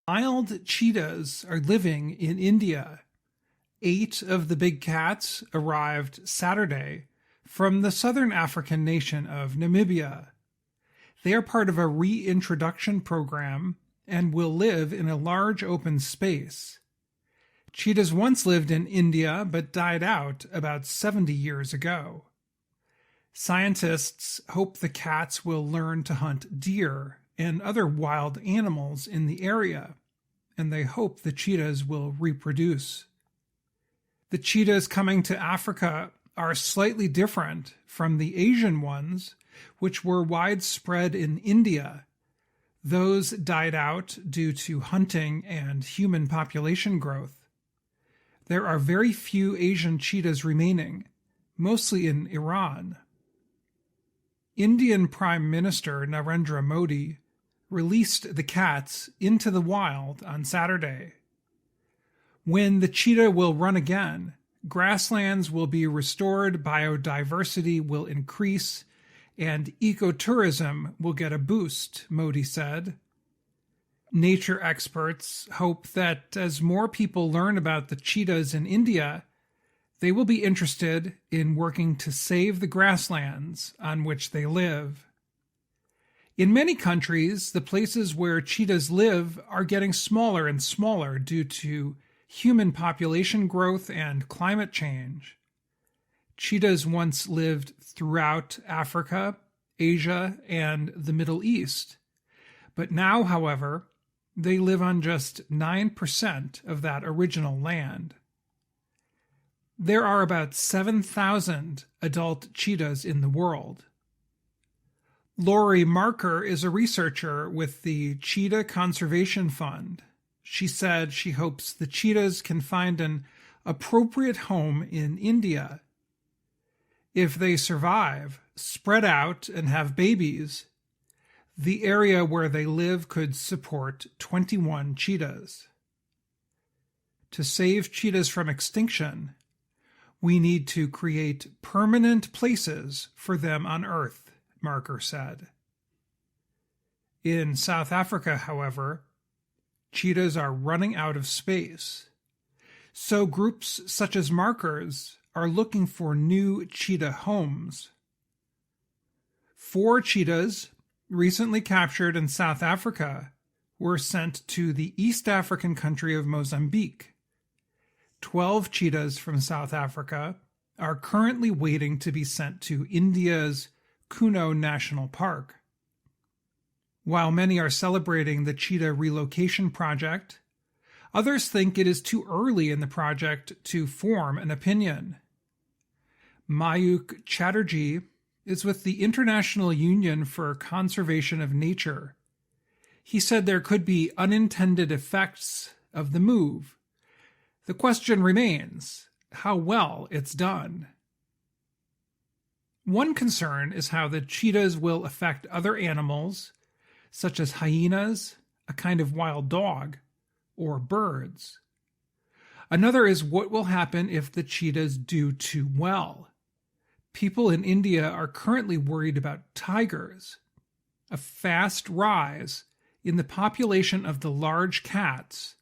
Wild cheetahs are living in India. 8 of the big cats arrived Saturday from the southern African nation of Namibia. They are part of a reintroduction program and will live in a large open space. Cheetahs once lived in India but died out about 70 years ago. Scientists hope the cats will learn to hunt deer and other wild animals in the area, and they hope the cheetahs will reproduce. The cheetahs coming to Africa are slightly different from the Asian ones, which were widespread in India. Those died out due to hunting and human population growth. There are very few Asian cheetahs remaining, mostly in Iran. Indian Prime Minister Narendra Modi released the cats into the wild on Saturday. When the cheetah will run again, grasslands will be restored, biodiversity will increase, and ecotourism will get a boost, Modi said. Nature experts hope that as more people learn about the cheetahs in India, they will be interested in working to save the grasslands on which they live. In many countries, the places where cheetahs live are getting smaller and smaller due to human population growth and climate change. Cheetahs once lived throughout Africa, Asia, and the Middle East. But now, however, they live on just 9% of that original land. There are about 7,000 adult cheetahs in the world. Lori Marker is a researcher with the Cheetah Conservation Fund. She said she hopes the cheetahs can find an appropriate home in India. If they survive, spread out, and have babies, the area where they live could support 21 cheetahs. To save cheetahs from extinction, we need to create permanent places for them on Earth, Marker said. In South Africa, however, cheetahs are running out of space. So groups such as Marker's are looking for new cheetah homes. 4 cheetahs recently captured in South Africa were sent to the East African country of Mozambique. 12 cheetahs from South Africa are currently waiting to be sent to India's Kuno National Park. While many are celebrating the cheetah relocation project, others think it is too early in the project to form an opinion. Mayuk Chatterjee is with the International Union for Conservation of Nature. He said there could be unintended effects of the move. The question remains how well it's done. One concern is how the cheetahs will affect other animals, such as hyenas, a kind of wild dog, or birds. Another is what will happen if the cheetahs do too well. People in India are currently worried about tigers. A fast rise in the population of the large cats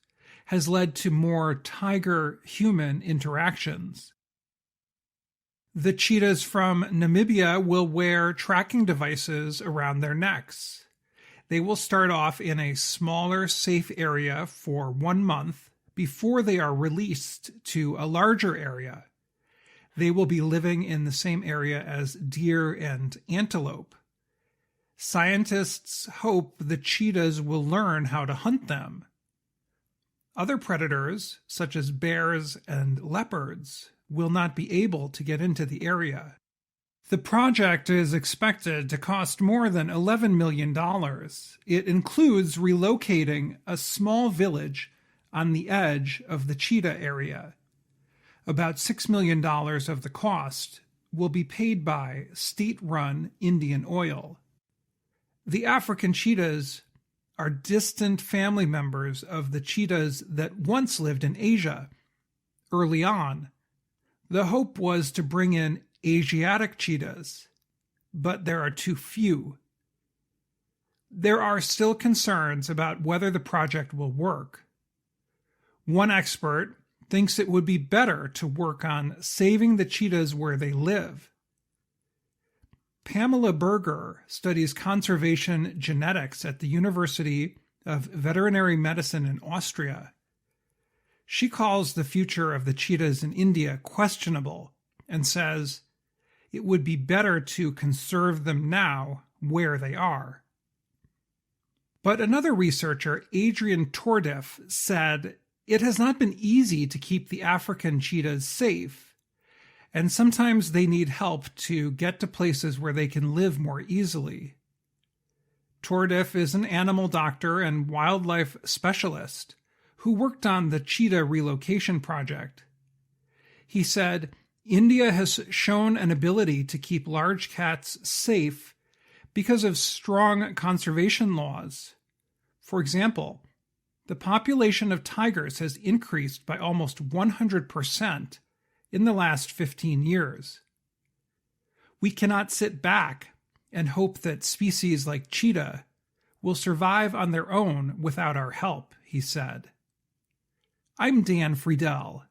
has led to more tiger-human interactions. The cheetahs from Namibia will wear tracking devices around their necks. They will start off in a smaller, safe area for 1 month before they are released to a larger area. They will be living in the same area as deer and antelope. Scientists hope the cheetahs will learn how to hunt them. Other predators, such as bears and leopards, will not be able to get into the area. The project is expected to cost more than $11 million. It includes relocating a small village on the edge of the cheetah area. About $6 million of the cost will be paid by state-run Indian Oil. The African cheetahs are distant family members of the cheetahs that once lived in Asia. Early on, the hope was to bring in Asiatic cheetahs, but there are too few. there are still concerns about whether the project will work. One expert thinks it would be better to work on saving the cheetahs where they live. Pamela Berger studies conservation genetics at the University of Veterinary Medicine in Austria. She calls the future of the cheetahs in India questionable and says it would be better to conserve them now where they are. But another researcher, Adrian Tordif, said it has not been easy to keep the African cheetahs safe, and sometimes they need help to get to places where they can live more easily. Tordif is an animal doctor and wildlife specialist who worked on the cheetah relocation project. He said, India has shown an ability to keep large cats safe because of strong conservation laws. For example, the population of tigers has increased by almost 100% in the last 15 years. We cannot sit back and hope that species like cheetah will survive on their own without our help, he said. I'm Dan Friedel.